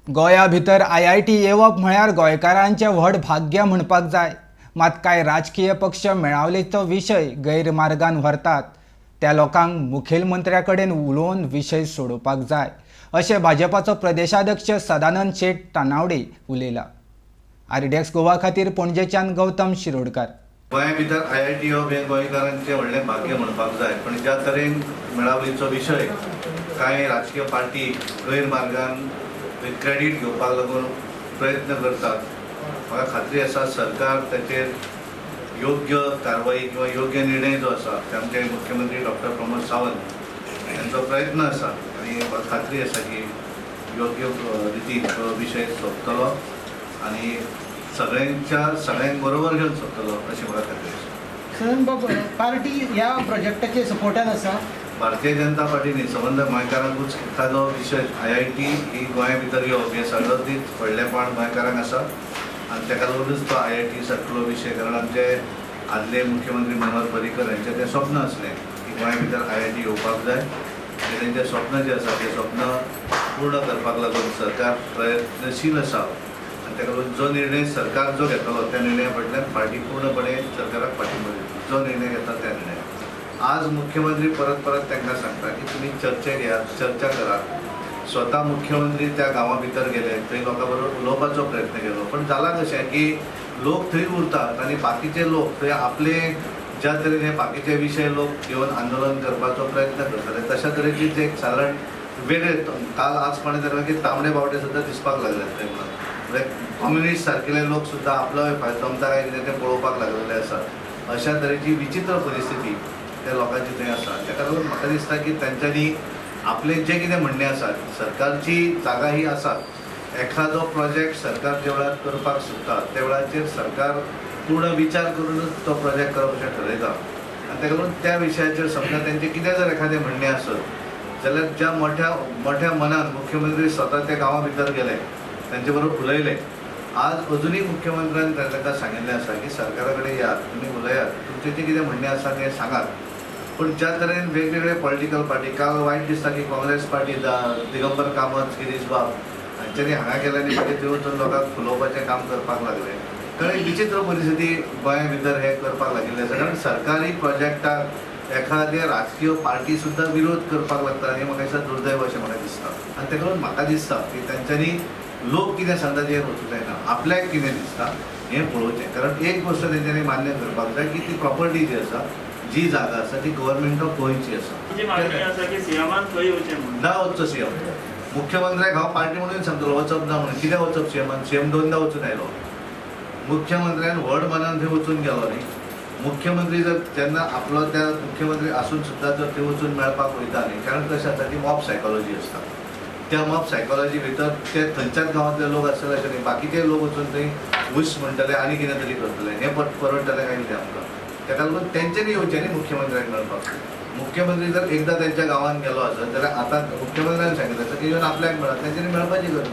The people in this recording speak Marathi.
गोंया भितर IIT येवप म्हळ्यार गोंयकारांचें व्हड भाग्य म्हणपाक जाय। मात कांय राजकीय पक्ष मेळावलेचो विशय गैरमार्गान व्हरतात। त्या लोकांक मुखेलमंत्र्या कडेन उलोवन विशय सोडोवपाक जाय अशें भाजपाचो प्रदेशाध्यक्ष सदानंद शेट तानावडे उलयला। RDXGOA खातीर पणजेच्यान गौतम शिरोडकार। गोंया भितर IIT येवप हें गोंयकारांचें व्हडलें भाग्य म्हणपाक जाय, पण ज्या तरेन मेळावलेचो विशय कांय राजकीय पार्टी गैरमार्गान क्रेडीट घेवपाक लागून प्रयत्न करतात, म्हाका खात्री आसा सरकार ताचेर योग्य कारवाई किंवा योग्य निर्णय जो आसा ते आमचे मुख्यमंत्री डॉक्टर प्रमोद सावंत यांचो प्रयत्न आसा आनी म्हाका खात्री आसा की योग्य रितीन तो विशय सोंपतलो आनी सगळ्यांक बरोबर घेवन सोंपतलो अशी म्हाका खात्री आसा। सदन बाबू पार्टी ह्या प्रोजेक्टाचे सपोर्टान आसा? भारतीय जनता पार्टीने संबंध गोंयकारांकूच एखादो विशय IIT ही गोंया भितर येवप हे सगळ्यांत व्हडलेपण गोंयकारांक आसा आनी ताका लागूनच तो IIT सारको विशय, कारण आमचे आदले मुख्यमंत्री मनोहर पर्रीकर यांचें तें स्वप्न आसलें की गोंया भितर IIT येवपाक जाय आनी तेंचें स्वप्न जें आसा तें स्वप्न पूर्ण करपाक लागून सरकार प्रयत्नशील आसा आनी ताका लागून जो निर्णय सरकार जो घेतलो त्या निर्णया फाटल्यान पार्टी पूर्णपणे सरकाराक पाठिंबो दिता। जो निर्णय घेता त्या निर्णय आज मुख्यमंत्री परत तांकां सांगता की तुमी चर्चेक येयात, चर्चा करात। स्वता मुख्यमंत्री त्या गांवा भितर गेले, थंय लोकां बरोबर उलोवपाचो प्रयत्न केलो, पण जालां कशें की लोक थंय उरतात आनी बाकीचे लोक थंय आपले ज्या तरेन हे बाकीचे विशय लोक घेवन आंदोलन करपाचो प्रयत्न करताले तशा तरेची जे एक सादारण वेगळे काल आज कोणें तर की तांबडे बावटे सुद्दां दिसपाक लागले थंय म्हणजे कम्युनिस्ट सारकेले लोक सुद्दां आपलो जमता काय कितें तें पळोवपाक लागलेले आसात। अशा तरेची विचित्र परिस्थिती त्या लोकांची थंय आसा। ताका लागून म्हाका दिसता की तांच्यांनी आपले जे कितें म्हणणें आसा, सरकारची जागा ही आसा, एखादो प्रोजेक्ट सरकार जे वेळार करपाक सोदता त्या वेळाचेर सरकार पूर्ण विचार करूनच तो प्रोजेक्ट करप अशें ठरयता आनी ताका लागून त्या विशयाचेर समजा तेंचें कितें जर एखादें म्हणणें आसत जाल्यार ज्या मोठ्या मनान मुख्यमंत्री स्वता त्या गांवा भितर गेले, तांचे बरोबर उलयले। आज अजुनूय मुख्यमंत्र्यान तांकां सांगिल्लें आसा की सरकारा कडेन येयात, तुमी उलयात, तुमचें जें कितें म्हणणें आसा तें सांगात। पण ज्या तरेन वेगवेगळे पॉलिटिकल पार्टी, काल वायट दिसता की काँग्रेस पार्टी दिगंबर कामत, गिरीश बाब हांच्यांनी हांगा गेल्यांनी मागीर थंय वचून लोकांक फुलोवपाचें काम करपाक लागले। कारण विचित्र परिस्थिती गोंया भितर हे करपाक लागिल्ले आसा, कारण सरकारी प्रोजेक्टाक एखादे राजकीय पार्टी सुद्दां विरोध करपाक लागता आनी म्हाका दिसता दुर्दैव अशें म्हाका दिसता। आनी ताका लागून म्हाका दिसता की तांच्यांनी लोक कितें सांगता तें वचूंक जायना, आपल्याक कितें दिसता हें पळोवचें। कारण एक गोश्ट तेंच्यांनी मान्य करपाक जाय की ती प्रॉपर्टी जी आसा, जी जागा आसा ती गव्हर्नमेंट ऑफ गोंयची आसा। ना वचचो सीएम, मुख्यमंत्र्याक हांव पार्टी म्हणून सांगतलो वचप ना म्हणून। कित्याक वचप सीएमान? सीएम दोनदा वचून आयलो, मुख्यमंत्र्यान व्हड मनान थंय वचून गेलो न्ही। मुख्यमंत्री जर जेन्ना आपलो त्या मुख्यमंत्री आसून सुद्दां जर थंय वचून मेळपाक वयता न्ही, कारण कशें आसा ती मॉब सायकॉलॉजी आसता। त्या मॉब सायकॉलॉजी भितर ते थंयच्याच गांवांतले लोक आसतले अशें न्ही, बाकीचे लोक वचून थंय हुश म्हणटले आनी कितें तरी करतले, हें परवडटलें काय कितें आमकां? ताका लागून तेंच्यांनी येवचें न्ही मुख्यमंत्र्याक मेळपाक। मुख्यमंत्री जर एकदां तेंच्या गांवांत गेलो आसत जाल्यार आतां मुख्यमंत्र्यान सांगिल्लें आसा की येवन आपल्याक मेळत, तेंच्यांनी मेळपाची गरज ना।